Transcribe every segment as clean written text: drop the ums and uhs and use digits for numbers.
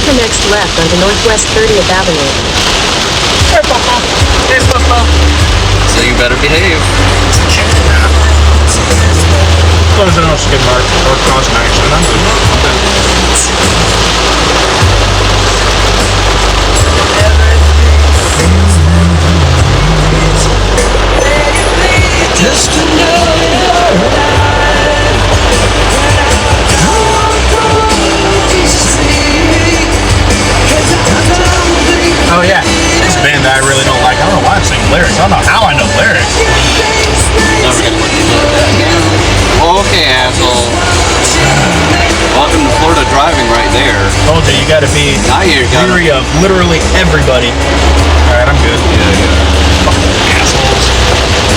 the next left onto Northwest 30th Avenue. Hey, Papa. Hey, Papa. So you better behave. As long as I don't skid mark or cause an accident, I'm good. Just to know you're alive. I want to see me. Oh yeah, this band that I really don't like. I don't know why I'm singing lyrics. I don't know how I know lyrics. Never gonna work that again. Okay, asshole. Welcome to Florida driving right there. Told you, you gotta be weary of literally everybody. Alright, I'm good. Yeah. Fucking assholes.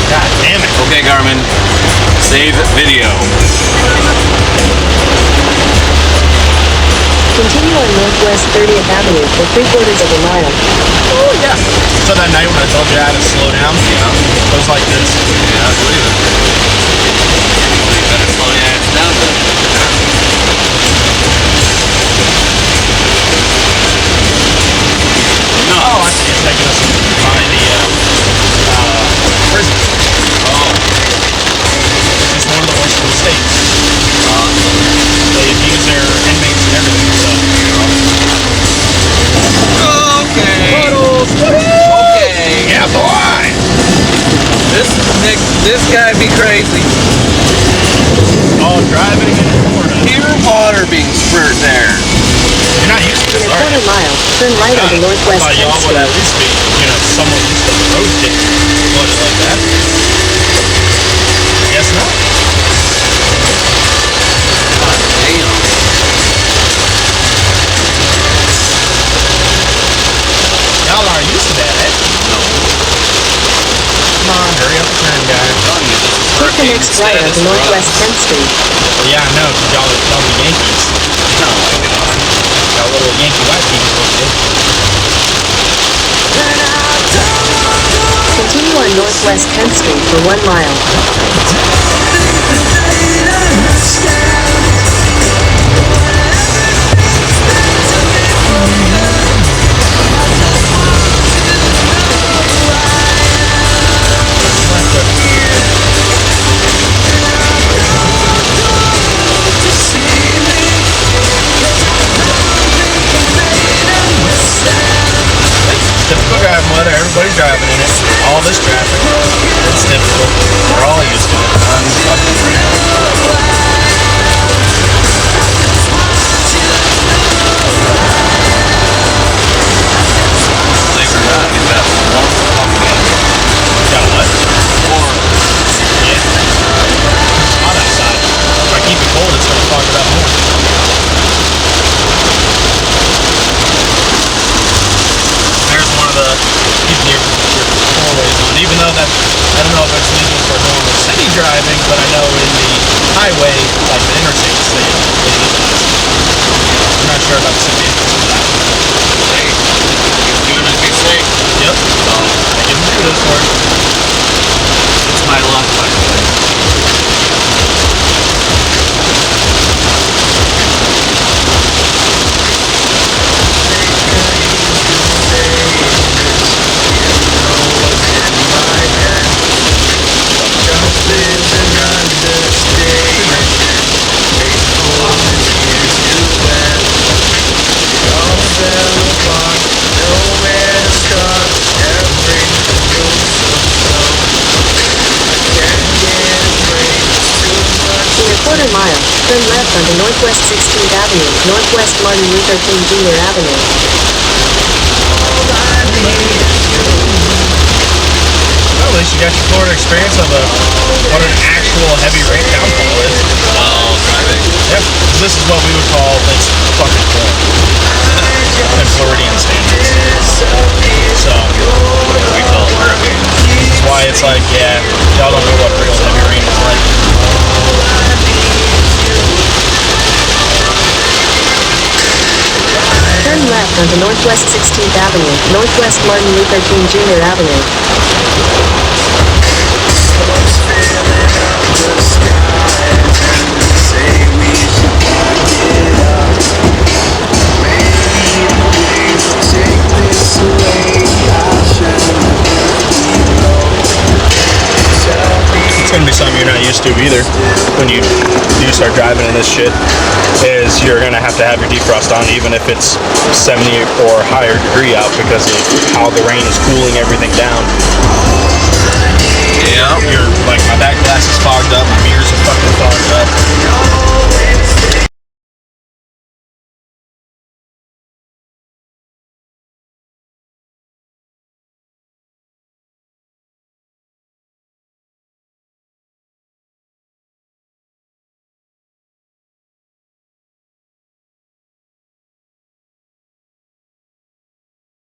God damn it. Okay, Garmin. Save video. Continue on Northwest 30th Avenue for 3/4 of a mile. Oh yeah. So that night when I told you I had to slow down, it was like this. Yeah, I believe it. You better slow your ass down then. No. Oh, I see. It's taking us by the prison. Oh. It's one of the worst in the states. They abuse their inmates and everything, so. Okay. Puddles! Okay. Yeah, boy! This guy be crazy. Oh, driving in Florida. Hear water being spurted there. You're not used to In this, a are quarter you? mile, turn right onto Northwest I thought 10th y'all would Street. at least be, somewhat used to the road getting flooded like that. Guess not. God damn. Y'all aren't used to that, eh? No. Come on, hurry up the turn, guys. I'm telling you, this is Take the hurricane next right status onto for Northwest us. 10th Street. Well, yeah, I know, because y'all the Yankees. Oh my god. Y'all little Yankee white people over there. Continue on Northwest 10th Street for 1 mile. Typical driving weather, everybody's driving in it. All this traffic. It's typical. We're all used to it. Believe it or not, get that warm pumpkin. Got what? Warm. Yeah. It's hot outside. If I keep it cold, it's going to fog it up more. There's one of the keeping your four-ways on. Even though that, I don't know if it's legal for normal city driving, but I know in the highway, like the interstates, they legalize it. I'm not sure about the city of that. Hey, he's doing it to be safe. Yep. So, I give him kudos for it. it's my luck, by the way. Quarter mile, turn left onto Northwest 16th Avenue, Northwest Martin Luther King Jr. Avenue. Well, at least you got your Florida experience of what an actual heavy rain downfall is. While driving. Yep. This is what we would call this fucking corn. In Floridian standards. So, We call it hurricane. that's why it's like, yeah, y'all don't know what real heavy rain is like. Turn left onto Northwest 16th Avenue, Northwest Martin Luther King Jr. Avenue. used to either. When you do start driving in this shit, is you're gonna have to have your defrost on, even if it's 70 or higher degree out, because of how the rain is cooling everything down. Yeah. You're like, my back glass is fogged up, my mirrors are fucking fogged up.